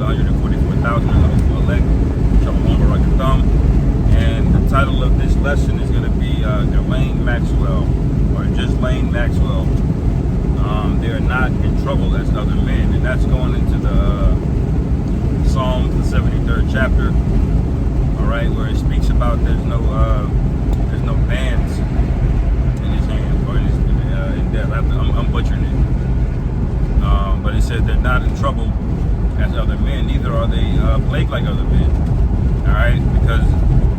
the 144,000 of elect. Shalom Barakatham. And the title of this lesson is going to be Ghislaine Maxwell, or Ghislaine Maxwell. They are not in trouble as other men, and that's going into the Psalms, the 73rd chapter. All right, where it speaks about there's no bands in his hands or in death. I'm butchering it, but it says they're not in trouble as other men. Neither are they plagued like other men. All right, because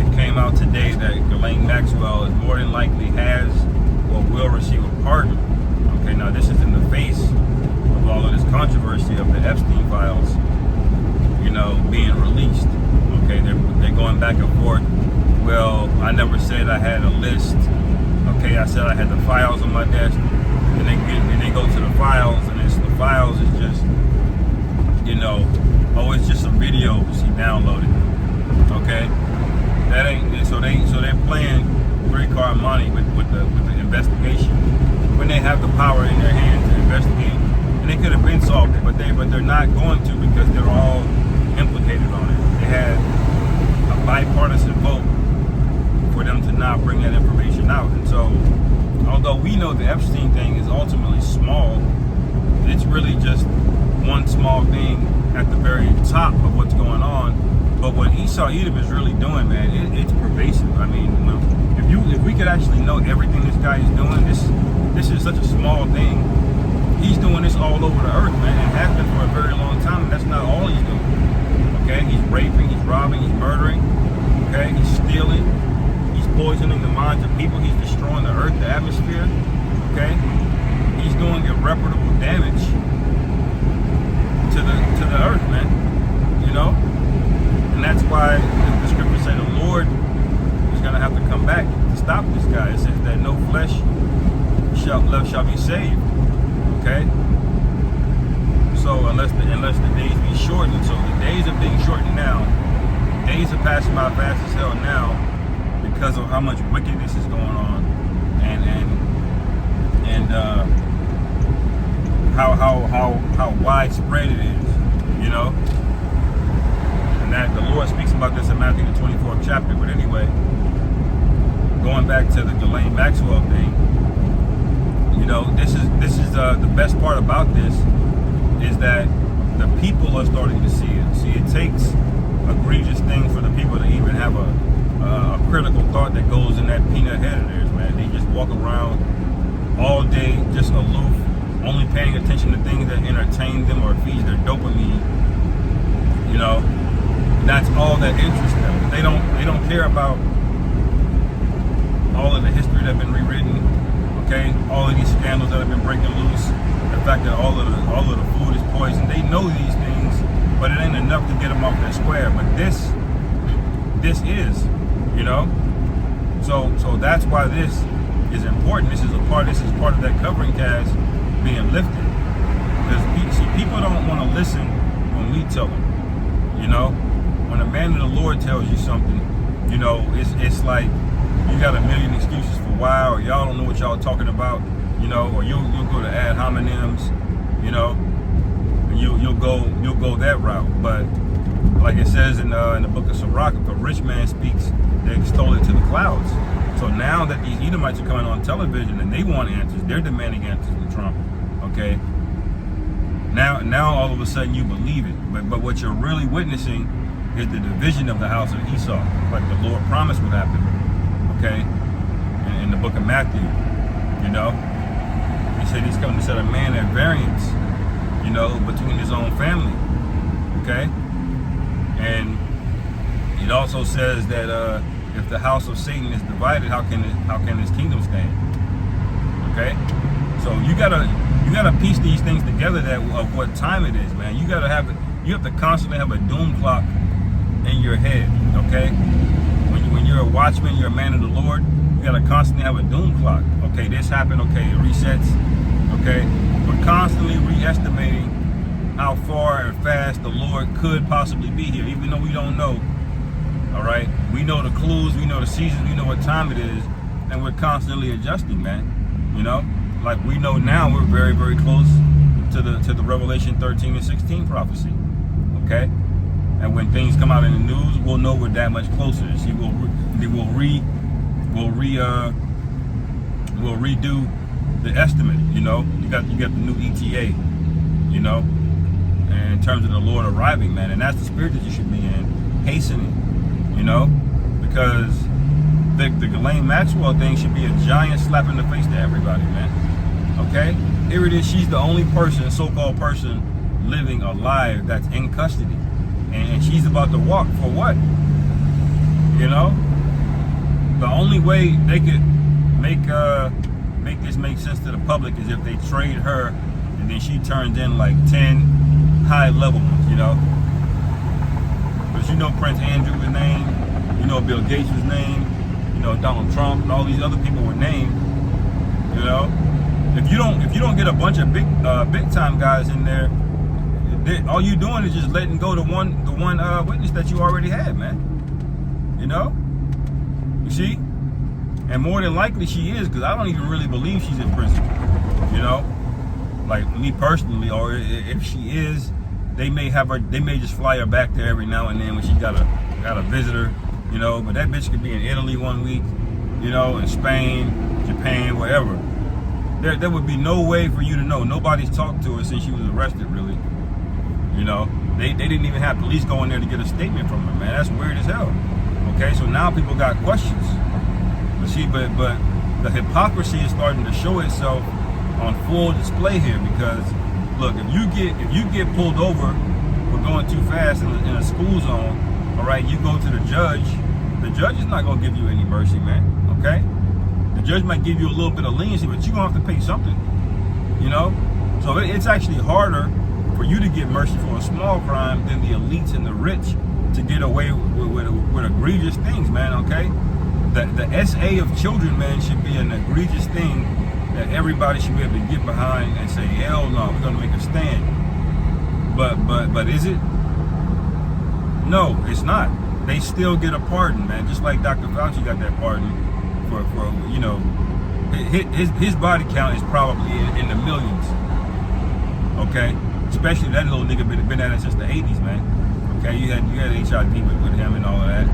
it came out today that Ghislaine Maxwell is more than likely has or will receive a pardon. Okay, now this is in the face of all of this controversy of the Epstein files, being released. Okay, they're going back and forth. Well, I never said I had a list. Okay, I said I had the files on my desk, and they go to the files, and the files is just, it's just some videos he downloaded. Okay, that ain't so they're playing three-card money with the investigation when they have the power in their hands to investigate, and they could have been solved it, but they're not going to because they're all implicated on it. They had a bipartisan vote for them to not bring that information out. And so, although we know the Epstein thing is ultimately small, it's really just one small thing at the very top of what's going on. But what Esau Edom is really doing, man, it's pervasive. I mean, if we could actually know everything this guy is doing, this is such a small thing. He's doing this all over the earth, man, and has been for a very long time, and that's not all he's doing. Okay, he's raping, he's robbing, he's murdering, okay, he's stealing, he's poisoning the minds of people, he's destroying the earth, the atmosphere, okay, he's doing irreparable damage to the earth, man, and that's why the scriptures say the Lord is going to have to come back to stop this guy. It says that no flesh shall be saved, okay. So unless the days be shortened, so the days are being shortened now. Days are passing by fast as hell now because of how much wickedness is going on, and how widespread it is, and that the Lord speaks about this in Matthew the 24th chapter. But anyway, going back to the Ghislaine Maxwell thing, this is the best part about this. Is that the people are starting to see it. See, it takes egregious things for the people to even have a critical thought that goes in that peanut head of theirs, man. They just walk around all day, just aloof, only paying attention to things that entertain them or feed their dopamine. That's all that interests them. They don't care about all of the history that's been rewritten. Okay, all of these scandals that have been breaking loose. The fact that all of the food is poison. They know these things, but it ain't enough to get them off their square. But this is, So that's why this is important. This is part of that covering cast being lifted. Because people don't want to listen when we tell them. When a man of the Lord tells you something, it's like you got a million excuses for why, or y'all don't know what y'all talking about. Or you'll go to ad hominems, and you'll go that route. But like it says in the book of Sirach, if a rich man speaks, they extol it to the clouds. So now that these Edomites are coming on television and they want answers, they're demanding answers from Trump. Okay. Now all of a sudden you believe it. But what you're really witnessing is the division of the house of Esau, like the Lord promised would happen. Okay. In the book of Matthew, He said he's coming to set a man at variance, between his own family. Okay? And it also says that if the house of Satan is divided, how can his kingdom stand? Okay? So you gotta piece these things together of what time it is, man. You have to constantly have a doom clock in your head, okay? When you're a watchman, you're a man of the Lord, you gotta constantly have a doom clock. Okay, this happened, okay, it resets, okay? We're constantly re-estimating how far and fast the Lord could possibly be here, even though we don't know. All right, we know the clues, we know the seasons, we know what time it is, and we're constantly adjusting, man. Like we know now we're very, very close to the Revelation 13 and 16 prophecy. Okay, and when things come out in the news, we'll know we're that much closer. See, we'll redo the estimate. You know, you got the new ETA. You know, and in terms of the Lord arriving, man, and that's the spirit that you should be in, hastening. You know, because the Ghislaine Maxwell thing should be a giant slap in the face to everybody, man. Okay, here it is. She's the only person, so-called person, living alive that's in custody, and she's about to walk for what? You know, the only way they could make this make sense to the public is if they trade her, and then she turns in like 10 high-level ones, you know. But you know Prince Andrew's name, you know Bill Gates' name, you know Donald Trump, and all these other people were named. You know, if you don't get a bunch of big time guys in there, all you doing is just letting go the one witness that you already had, man. You know, you see, and more than likely she is, because I don't even really believe she's in prison. You know, like me personally, or if she is, they may just fly her back there every now and then when she got a visitor. You know, but that bitch could be in Italy one week, you know, in Spain, Japan, wherever. There would be no way for you to know. Nobody's talked to her since she was arrested, really. You know, they didn't even have police go in there to get a statement from her, man. That's weird as hell. Okay, so now people got questions. But see, but the hypocrisy is starting to show itself on full display here, because look, if you get pulled over for going too fast in a school zone, all right, you go to the judge is not going to give you any mercy, man. Okay, the judge might give you a little bit of leniency, but you're going to have to pay something, you know. So it's actually harder for you to get mercy for a small crime than the elites and the rich to get away with egregious things, man. Okay, the SA of children, man, should be an egregious thing that everybody should be able to get behind and say, hell no, we're going to make a stand. But is it? No, it's not. They still get a pardon, man. Just like Dr. Fauci got that pardon for you know, his body count is probably in the millions. Okay, especially that little nigga been at it since the 80s, man. Okay, you had HIV with him and all of that,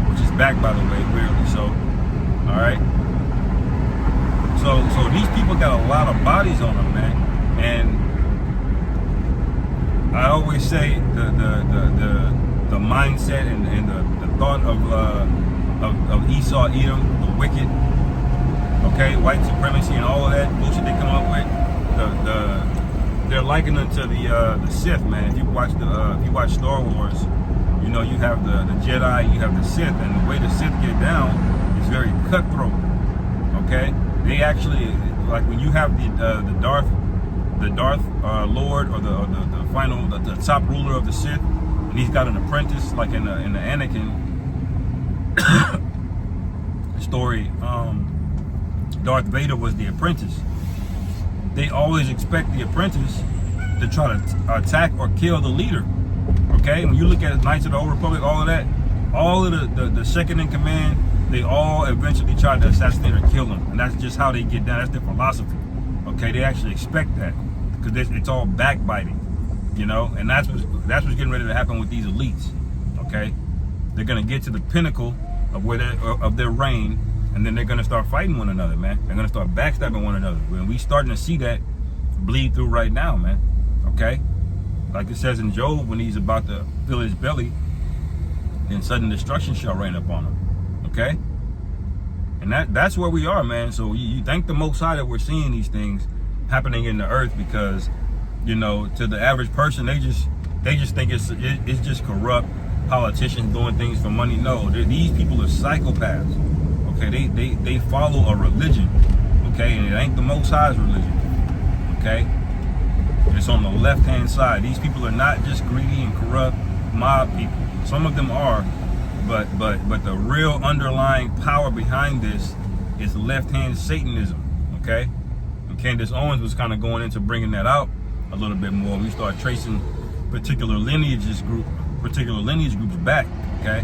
which is back, by the way, weirdly so. All right. So these people got a lot of bodies on them, man. And I always say the mindset and the thought of Esau, Edom, the wicked, okay, white supremacy and all of that bullshit they come up with, they're likening it to the Sith, man. If you watch Star Wars, you know you have the Jedi, you have the Sith, and the way the Sith get down is very cutthroat. Okay, they actually, like when you have the Darth Lord, or the final, the top ruler of the Sith, and he's got an apprentice, like in the Anakin story. Darth Vader was the apprentice. They always expect the apprentice to try to attack or kill the leader. Okay, when you look at Knights of the Old Republic, all of that, all of the second in command, they all eventually try to assassinate or kill them, and that's just how they get down. That's their philosophy. Okay, they actually expect that, because it's all backbiting, you know, and that's what's getting ready to happen with these elites. Okay, they're gonna get to the pinnacle of their reign, and then they're gonna start fighting one another, man. They're gonna start backstabbing one another. And we starting to see that bleed through right now, man. Okay, like it says in Job, when he's about to fill his belly, then sudden destruction shall rain upon him. Okay, and that's where we are, man. So you thank the Most High that we're seeing these things happening in the earth, because, you know, to the average person, they just think it's just corrupt politicians doing things for money. No, these people are psychopaths. Okay, they follow a religion. Okay, and it ain't the Most High's religion. Okay, it's on the left-hand side. These people are not just greedy and corrupt mob people. Some of them are, but the real underlying power behind this is left-hand Satanism. Okay, and Candace Owens was kind of going into bringing that out a little bit more. We start tracing particular lineage groups back. Okay,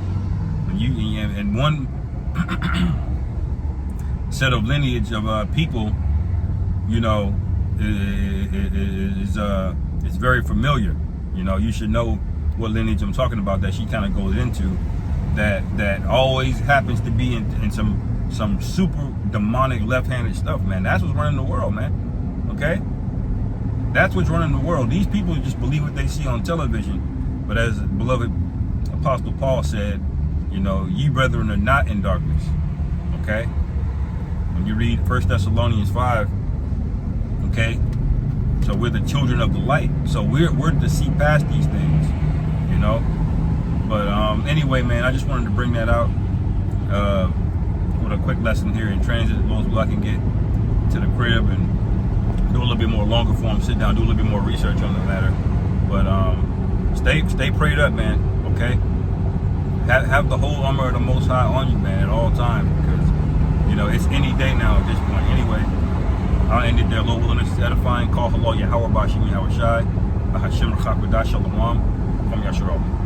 and one set of lineage of people, you know, is very familiar. You know, you should know what lineage I'm talking about that she kind of goes into, that always happens to be in some super demonic left-handed stuff, man. That's what's running the world, man. Okay? That's what's running the world. These people just believe what they see on television. But as beloved Apostle Paul said, you know, ye brethren are not in darkness. Okay? When you read 1 Thessalonians 5, okay? So we're the children of the light. So we're to see past these things, you know? But anyway, man, I just wanted to bring that out with a quick lesson here in transit, as long as I can get to the crib and do a little bit more longer form, sit down, do a little bit more research on the matter. But stay prayed up, man. Okay, have the whole armor of the Most High on you, man, at all times, because you know it's any day now at this point. Anyway, I'll end it there. Lord willing, this is edifying. Call hello, Yahweh Bashim Yahweh Shai, Hashem Rakhakudah Shalom, From Yasharom.